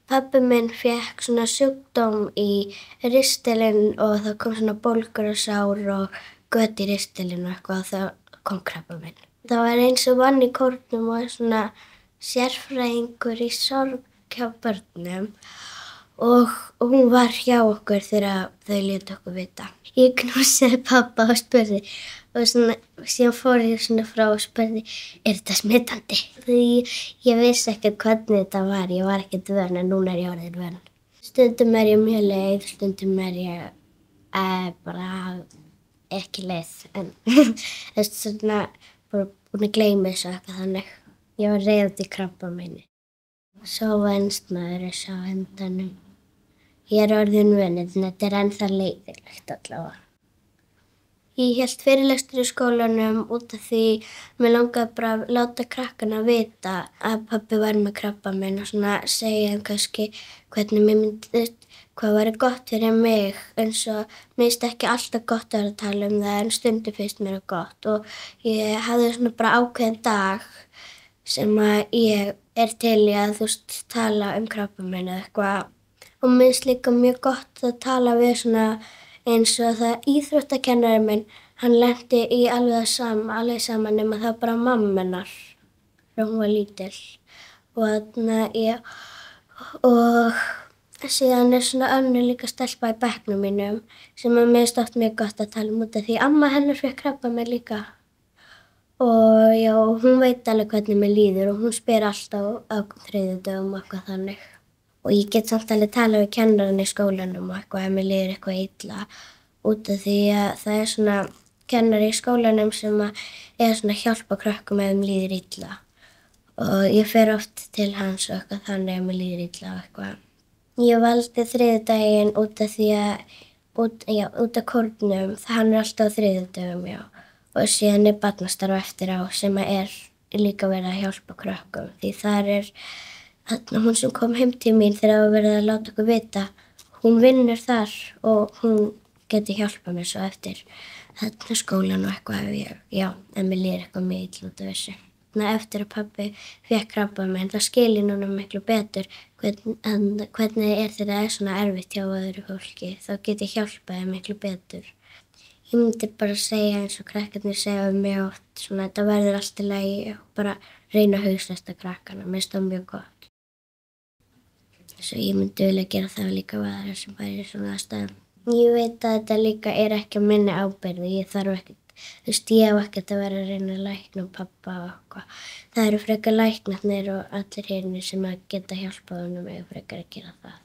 Pabbi minn fékk svona sjúkdóm í ristilinn og það kom svona bólgur og sár og göt í ristilinn og eitthvað og það kom krabbamein. Það var eins og vann í kórnum og svona sérfræðingur í sorg hjá börnum og hún var hjá okkur þegar þau létu okkur vita. Ég knúsaði pabba og spurði og síðan fór ég svona frá og spurði, þetta smitandi? Því ég vissi ekkert hvernig þetta var, ég var ekkert vön en núna ég orðin vön. Stundum ég mjög leið, stundum ég bara ekki leið en svona bara búin að gleyma þessu eitthvað þannig. Ég var reið út í krabbameini. Svo venst maður þessu á endanum. Ég orðin vön en þetta ennþá leiðilegt allavega. Ég hélt fyrirlestur í skólanum út af því mig langaði bara að láta krakkana vita að pabbi var með krabbamein og svona segja þeim kannski hvernig mér myndi, hvað væri gott fyrir mig eins og mér finnst ekki alltaf gott að vera að tala um það en stundum finnst mér það gott og ég hafði svona bara ákveðinn dag sem að ég til í að tala um krabbamein eða eitthvað og mér finnst líka mjög gott að tala við svona eins og það íþróttakennari minn, hann lenti í alveg sama nema það var bara mamma hennar þegar hún var lítil. Og síðan svona önnur líka stelpa í bekknum mínum sem að mér finnst oft mjög gott að tala um út af því amma hennar fékk krabbamein líka. Og já, hún veit alveg hvernig mér líður og hún spyr alltaf á þriðjudögum og eitthvað þannig. Og ég get samt alveg talað við kennarann í skólanum og eitthvað ef mér líður eitthvað illa út af því að það er svona kennari í skólanum sem að svona hjálpa krökkum ef þeim líður illa. Og ég fer oft til hans og eitthvað þannig ef mér líður illa og eitthvað. Ég valdi þriðjudaginn út af því að, út af kórnum, hann alltaf á þriðjudögum, já. Og síðan barnastarf eftir á sem að líka verið að hjálpa krökkum því þar hún sem kom heim til mín þegar það var verið að láta okkur vita, hún vinnur þar og hún geti hjálpað mér svo eftir skólan og eitthvað ef mér líður eitthvað mjög illa út af þessu. Eftir að pabbi fékk krabbamein þá skil ég núna miklu betur hvernig þegar það svona erfitt hjá öðru fólki, þá get ég hjálpað þeim miklu betur. Ég myndi bara segja eins og krakkarnir segja mig oft, svona þetta verður allt í lagi og bara reyna að hugsa krakkana, mér finnst það mjög gott. Svo ég myndi vilja gera það líka við aðra sem væri í svona aðstæðum. Ég veit að þetta líka ekki á minni ábyrgð, ég þarf ekkert, ég á ekkert að vera að reyna að lækna pabba og eitthvað. Það eru frekar læknarnir og allir hinir sem að geta hjálpað honum ef frekar að gera það.